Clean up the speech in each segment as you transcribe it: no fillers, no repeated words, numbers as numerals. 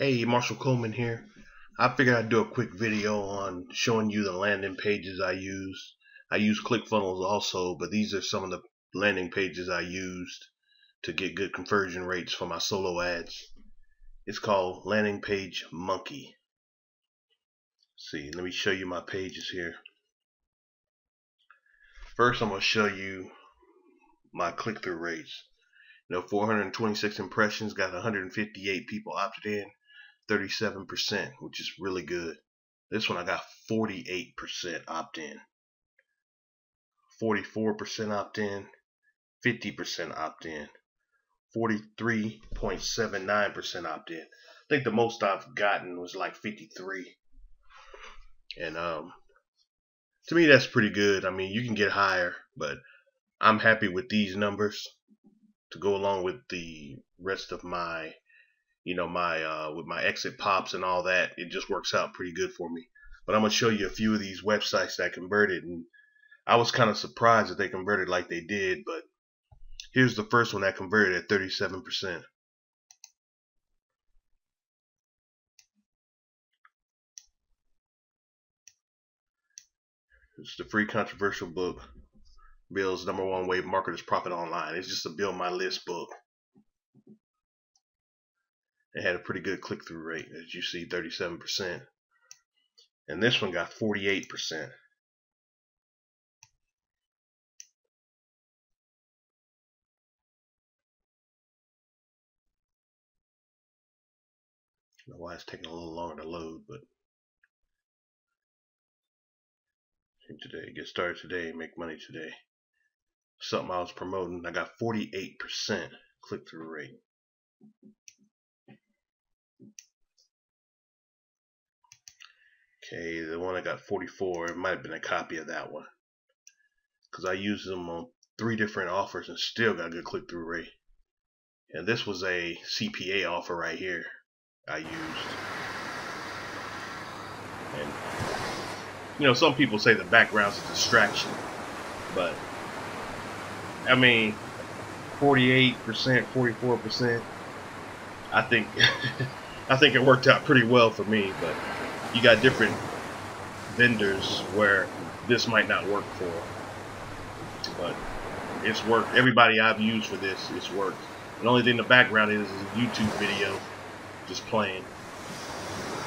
Hey, Marshall Coleman here. I figured I'd do a quick video on showing you the landing pages I use. I use ClickFunnels also, but these are some of the landing pages I used to get good conversion rates for my solo ads. It's called Landing Page Monkey. See, let me show you my pages here. First, I'm going to show you my click-through rates. 426 impressions, got 158 people opted in. 37%, which is really good. This one I got 48% opt-in, 44% opt-in, 50% opt-in, 43.79% opt-in. I think the most I've gotten was like 53. And to me that's pretty good. I mean, you can get higher, but I'm happy with these numbers to go along with the rest of my with my exit pops and all that. It just works out pretty good for me. But I'm going to show you a few of these websites that converted, and I was kind of surprised that they converted like they did. But here's the first one that converted at 37%. It's the free controversial book, Bill's #1 way marketers profit online. It's just a Build My List book. It had a pretty good click-through rate, as you see, 37%. And this one got 48%. I don't know why it's taking a little longer to load, but today, get started today, make money today. Something I was promoting, I got 48% click-through rate. Okay, the one I got 44, it might have been a copy of that one, because I used them on 3 different offers and still got a good click-through rate. And this was a CPA offer right here I used. And some people say the background's a distraction, but I mean, 48%, 44%, I think I think it worked out pretty well for me. But you got different vendors where this might not work for, but it's worked. Everybody I've used for this, it's worked. The only thing in the background is a YouTube video just playing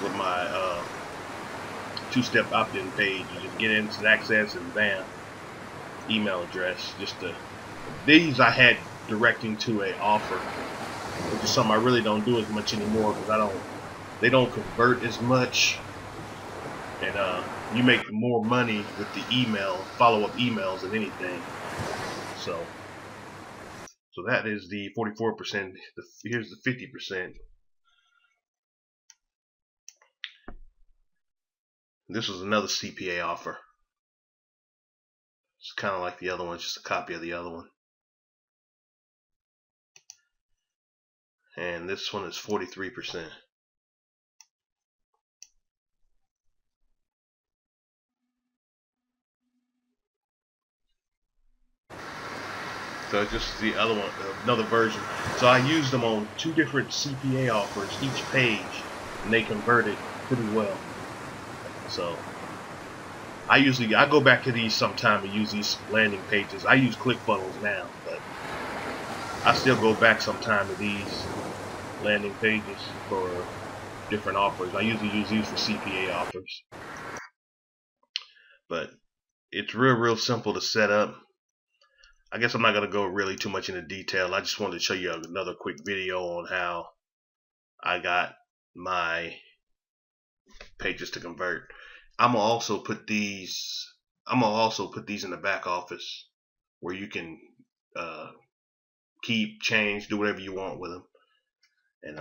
with my 2-step opt-in page. You just get instant access and bam, email address. These I had directing to a offer, which is something I really don't do as much anymore because they don't convert as much, and you make more money with the email follow-up emails than anything. So that is the 44%. Here's the 50%. This was another CPA offer. It's kind of like the other one, just a copy of the other one. And this one is 43%. So just the other one, another version. So I used them on 2 different CPA offers each page, and they converted pretty well. So I go back to these sometime and use these landing pages. I use ClickFunnels now, but I still go back sometime to these landing pages for different offers. I usually use these for CPA offers. But it's real simple to set up. I guess I'm not going to go really too much into detail. I just wanted to show you another quick video on how I got my pages to convert. I'm gonna also put these in the back office where you can keep, change, do whatever you want with them, and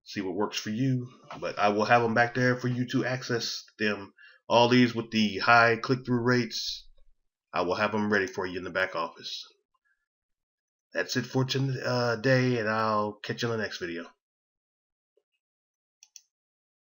see what works for you. But I will have them back there for you to access them. All these with the high click-through rates, I will have them ready for you in the back office. That's it for today, and I'll catch you in the next video.